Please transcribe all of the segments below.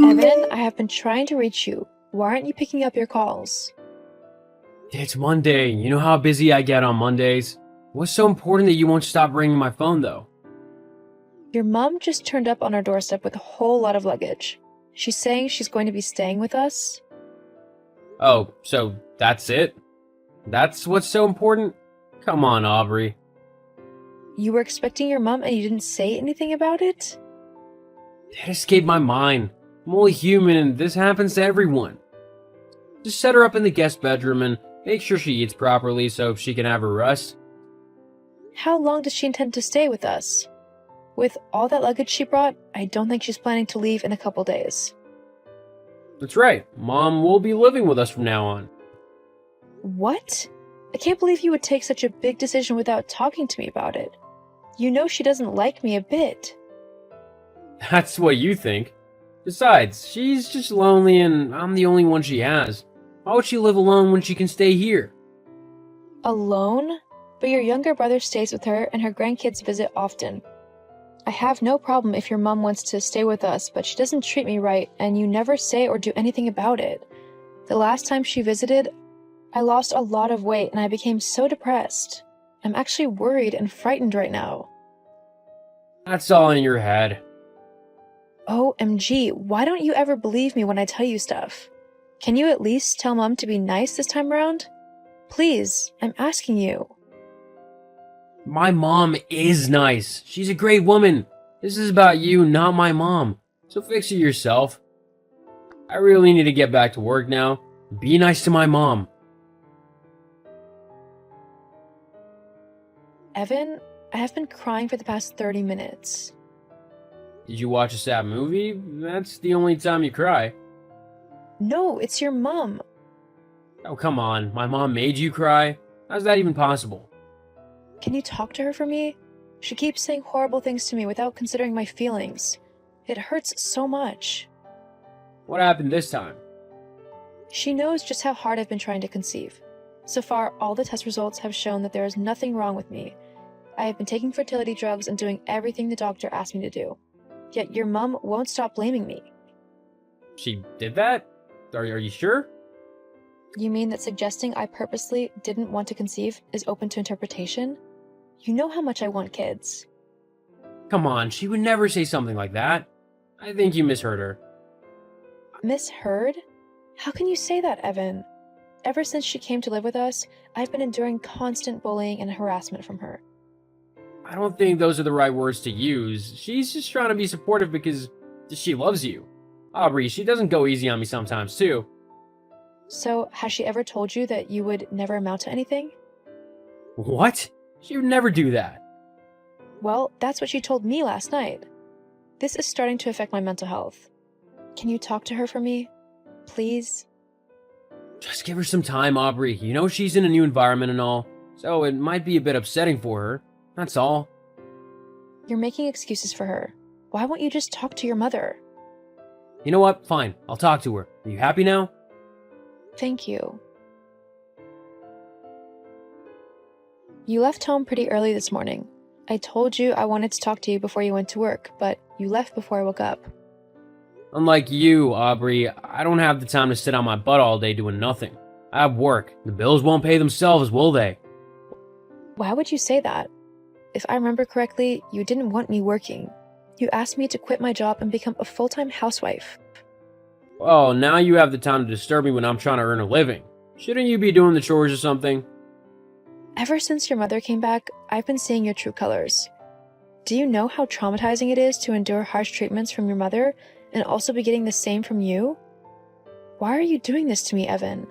Evan, I have been trying to reach you. Why aren't you picking up your calls? It's Monday. You know how busy I get on Mondays? What's so important that you won't stop ringing my phone, though? Your mom just turned up on our doorstep with a whole lot of luggage. She's saying she's going to be staying with us. Oh, so that's it? That's what's so important? Come on, Aubrey. You were expecting your mom and you didn't say anything about it? It escaped my mind. I'm only human and this happens to everyone. Just set her up in the guest bedroom and make sure she eats properly so she can have her rest. How long does she intend to stay with us? With all that luggage she brought, I don't think she's planning to leave in a couple days. That's right. Mom will be living with us from now on. What? I can't believe you would take such a big decision without talking to me about it. You know she doesn't like me a bit. That's what you think. Besides, she's just lonely and I'm the only one she has. Why would she live alone when she can stay here? Alone? But your younger brother stays with her and her grandkids visit often. I have no problem if your mom wants to stay with us, but she doesn't treat me right and you never say or do anything about it. The last time she visited, I lost a lot of weight and I became so depressed. I'm actually worried and frightened right now. That's all in your head. OMG, why don't you ever believe me when I tell you stuff? Can you at least tell Mom to be nice this time around? Please, I'm asking you. My mom is nice. She's a great woman. This is about you, not my mom. So fix it yourself. I really need to get back to work now. Be nice to my mom. Evan, I have been crying for the past 30 minutes. Did you watch a sad movie? That's the only time you cry. No, it's your mom. Oh, come on. My mom made you cry? How's that even possible? Can you talk to her for me? She keeps saying horrible things to me without considering my feelings. It hurts so much. What happened this time? She knows just how hard I've been trying to conceive. So far, all the test results have shown that there is nothing wrong with me. I have been taking fertility drugs and doing everything the doctor asked me to do. Yet your mom won't stop blaming me. She did that? Are you sure? You mean that suggesting I purposely didn't want to conceive is open to interpretation? You know how much I want kids. Come on, she would never say something like that. I think you misheard her. Misheard? How can you say that, Evan? Ever since she came to live with us, I've been enduring constant bullying and harassment from her. I don't think those are the right words to use. She's just trying to be supportive because she loves you. Aubrey, she doesn't go easy on me sometimes, too. So, has she ever told you that you would never amount to anything? What? She would never do that. Well, that's what she told me last night. This is starting to affect my mental health. Can you talk to her for me? Please? Just give her some time, Aubrey. You know she's in a new environment and all, so it might be a bit upsetting for her. That's all. You're making excuses for her. Why won't you just talk to your mother? You know what? Fine. I'll talk to her. Are you happy now? Thank you. You left home pretty early this morning. I told you I wanted to talk to you before you went to work, but you left before I woke up. Unlike you, Aubrey, I don't have the time to sit on my butt all day doing nothing. I have work. The bills won't pay themselves, will they? Why would you say that? If I remember correctly, you didn't want me working. You asked me to quit my job and become a full-time housewife. Well, now you have the time to disturb me when I'm trying to earn a living. Shouldn't you be doing the chores or something? Ever since your mother came back, I've been seeing your true colors. Do you know how traumatizing it is to endure harsh treatments from your mother and also be getting the same from you? Why are you doing this to me, Evan?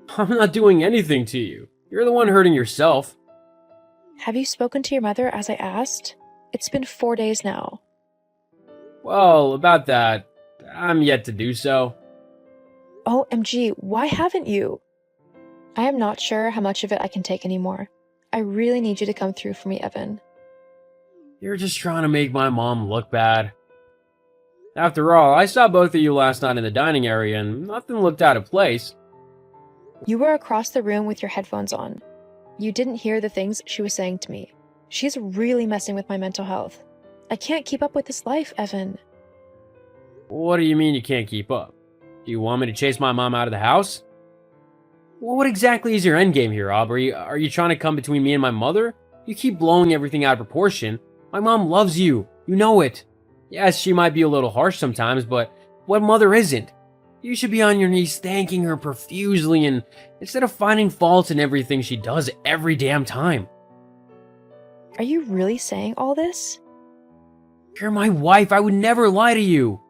I'm not doing anything to you. You're the one hurting yourself. Have you spoken to your mother as I asked? It's been 4 days now. Well, about that, I'm yet to do so. OMG, why haven't you? I am not sure how much of it I can take anymore. I really need you to come through for me, Evan. You're just trying to make my mom look bad. After all, I saw both of you last night in the dining area and nothing looked out of place. You were across the room with your headphones on. You didn't hear the things she was saying to me. She's really messing with my mental health. I can't keep up with this life, Evan. What do you mean you can't keep up? Do you want me to chase my mom out of the house? Well, what exactly is your endgame here, Aubrey? Are you trying to come between me and my mother? You keep blowing everything out of proportion. My mom loves you. You know it. Yes, she might be a little harsh sometimes, but what mother isn't? You should be on your knees thanking her profusely and instead of finding faults in everything she does every damn time. Are you really saying all this? You're my wife. I would never lie to you.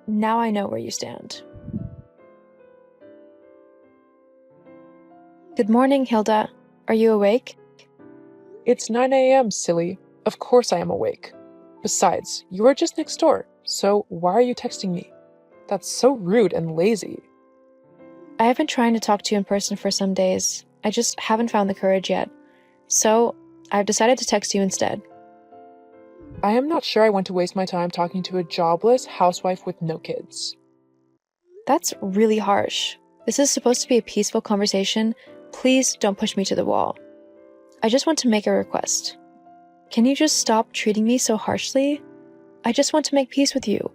Now I know where you stand. Good morning, Hilda. Are you awake? It's 9 a.m., silly. Of course I am awake. Besides, you are just next door, so why are you texting me? That's so rude and lazy. I have been trying to talk to you in person for some days. I just haven't found the courage yet. So, I've decided to text you instead. I am not sure I want to waste my time talking to a jobless housewife with no kids. That's really harsh. This is supposed to be a peaceful conversation. Please don't push me to the wall. I just want to make a request. Can you just stop treating me so harshly? I just want to make peace with you.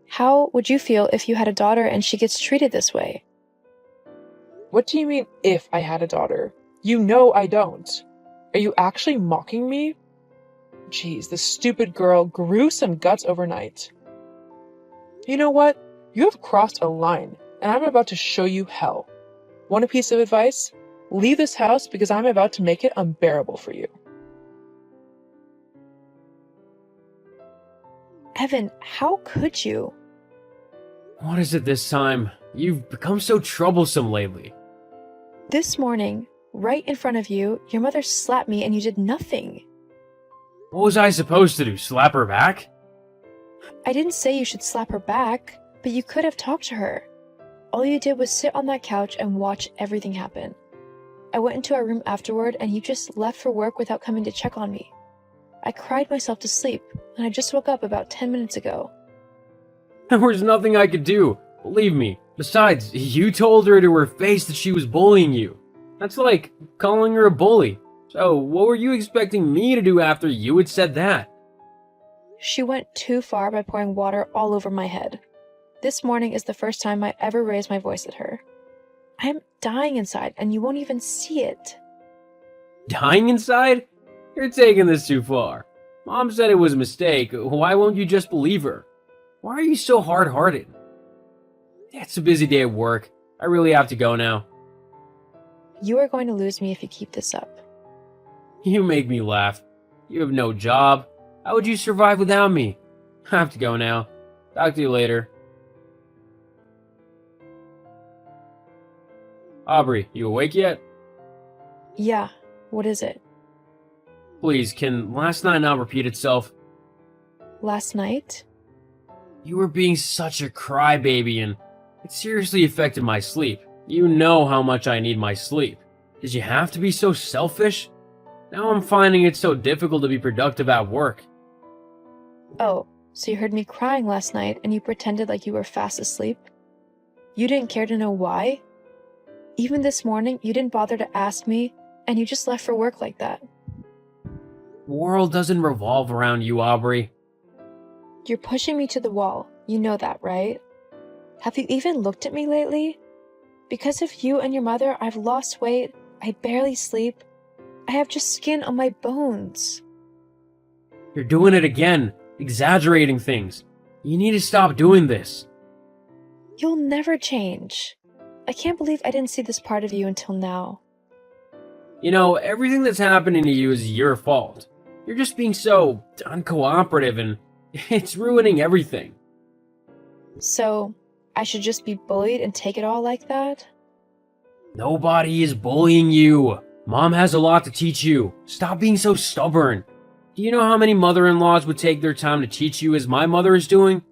How would you feel if you had a daughter and she gets treated this way? What do you mean, if I had a daughter? You know I don't. Are you actually mocking me? Jeez, this stupid girl grew some guts overnight. You know what? You have crossed a line, and I'm about to show you hell. Want a piece of advice? Leave this house because I'm about to make it unbearable for you. Evan, how could you? What is it this time? You've become so troublesome lately. This morning, right in front of you, your mother slapped me and you did nothing. What was I supposed to do? Slap her back? I didn't say you should slap her back, but you could have talked to her. All you did was sit on that couch and watch everything happen. I went into our room afterward and you just left for work without coming to check on me. I cried myself to sleep, and I just woke up about 10 minutes ago. There was nothing I could do. Believe me. Besides, you told her to her face that she was bullying you. That's like calling her a bully. So, what were you expecting me to do after you had said that? She went too far by pouring water all over my head. This morning is the first time I ever raised my voice at her. I am dying inside, and you won't even see it. Dying inside? You're taking this too far. Mom said it was a mistake. Why won't you just believe her? Why are you so hard-hearted? It's a busy day at work. I really have to go now. You are going to lose me if you keep this up. You make me laugh. You have no job. How would you survive without me? I have to go now. Talk to you later. Aubrey, you awake yet? Yeah, what is it? Please, can last night not repeat itself? Last night? You were being such a crybaby and it seriously affected my sleep. You know how much I need my sleep. Did you have to be so selfish? Now I'm finding it so difficult to be productive at work. Oh, so you heard me crying last night and you pretended like you were fast asleep? You didn't care to know why? Even this morning, you didn't bother to ask me and you just left for work like that. The world doesn't revolve around you, Aubrey. You're pushing me to the wall. You know that, right? Have you even looked at me lately? Because of you and your mother, I've lost weight. I barely sleep. I have just skin on my bones. You're doing it again, exaggerating things. You need to stop doing this. You'll never change. I can't believe I didn't see this part of you until now. You know, everything that's happening to you is your fault. You're just being so uncooperative and it's ruining everything. So, I should just be bullied and take it all like that? Nobody is bullying you. Mom has a lot to teach you. Stop being so stubborn. Do you know how many mother-in-laws would take their time to teach you as my mother is doing?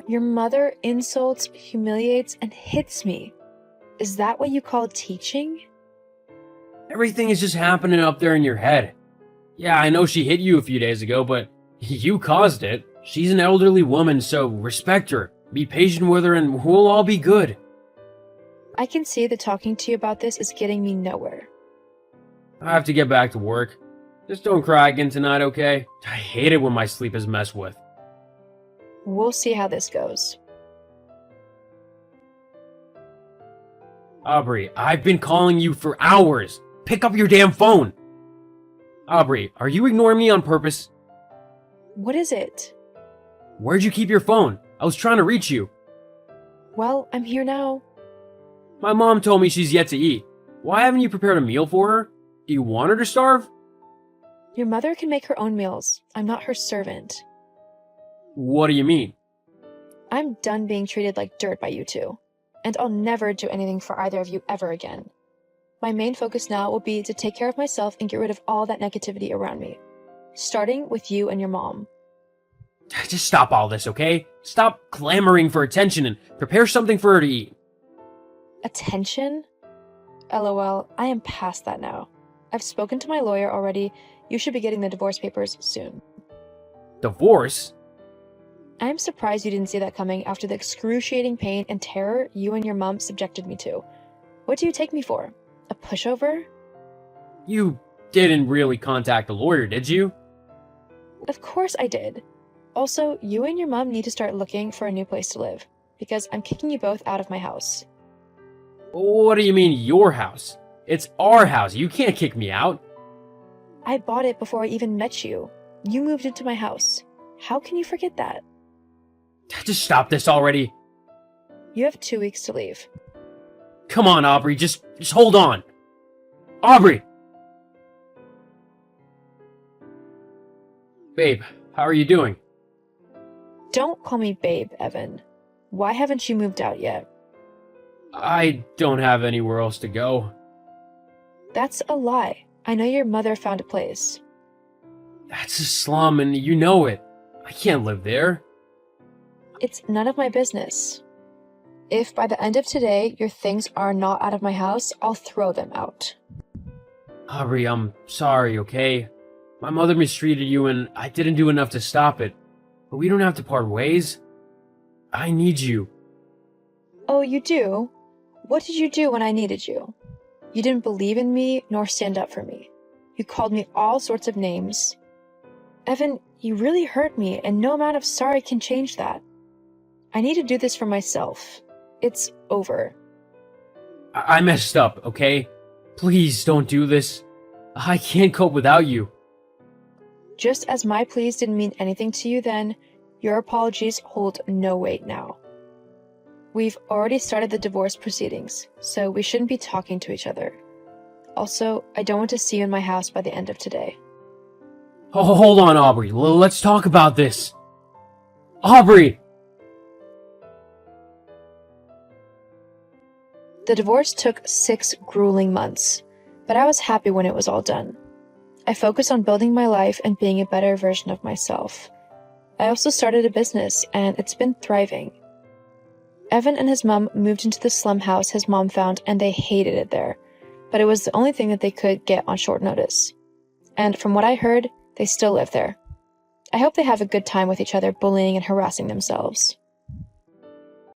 Your mother insults, humiliates, and hits me. Is that what you call teaching? Everything is just happening up there in your head. Yeah, I know she hit you a few days ago, but you caused it. She's an elderly woman, so respect her. Be patient with her and we'll all be good. I can see that talking to you about this is getting me nowhere. I have to get back to work. Just don't cry again tonight, okay? I hate it when my sleep is messed with. We'll see how this goes. Aubrey, I've been calling you for hours. Pick up your damn phone. Aubrey, are you ignoring me on purpose? What is it? Where'd you keep your phone? I was trying to reach you. Well, I'm here now. My mom told me she's yet to eat. Why haven't you prepared a meal for her? Do you want her to starve? Your mother can make her own meals. I'm not her servant. What do you mean? I'm done being treated like dirt by you two. And I'll never do anything for either of you ever again. My main focus now will be to take care of myself and get rid of all that negativity around me. Starting with you and your mom. Just stop all this, okay? Stop clamoring for attention and prepare something for her to eat. Attention? LOL, I am past that now. I've spoken to my lawyer already. You should be getting the divorce papers soon. Divorce? I am surprised you didn't see that coming after the excruciating pain and terror you and your mom subjected me to. What do you take me for? A pushover? You didn't really contact a lawyer, did you? Of course I did. Also, you and your mom need to start looking for a new place to live, because I'm kicking you both out of my house. What do you mean, your house? It's our house. You can't kick me out. I bought it before I even met you. You moved into my house. How can you forget that? Just stop this already. You have 2 weeks to leave. Come on, Aubrey. Just hold on. Aubrey! Babe, how are you doing? Don't call me babe, Evan. Why haven't you moved out yet? I don't have anywhere else to go. That's a lie. I know your mother found a place. That's a slum and you know it. I can't live there. It's none of my business. If by the end of today your things are not out of my house, I'll throw them out. Aubrey, I'm sorry, okay? My mother mistreated you and I didn't do enough to stop it. But we don't have to part ways. I need you. Oh, you do? What did you do when I needed you? You didn't believe in me nor stand up for me. You called me all sorts of names. Evan, you really hurt me, and no amount of sorry can change that. I need to do this for myself. It's over. I messed up, okay? Please don't do this. I can't cope without you. Just as my pleas didn't mean anything to you then, your apologies hold no weight now. We've already started the divorce proceedings, so we shouldn't be talking to each other. Also, I don't want to see you in my house by the end of today. Oh, hold on, Aubrey. Let's talk about this. Aubrey! The divorce took 6 grueling months, but I was happy when it was all done. I focused on building my life and being a better version of myself. I also started a business, and it's been thriving. Evan and his mom moved into the slum house his mom found, and they hated it there, but it was the only thing that they could get on short notice. And from what I heard, they still live there. I hope they have a good time with each other, bullying and harassing themselves.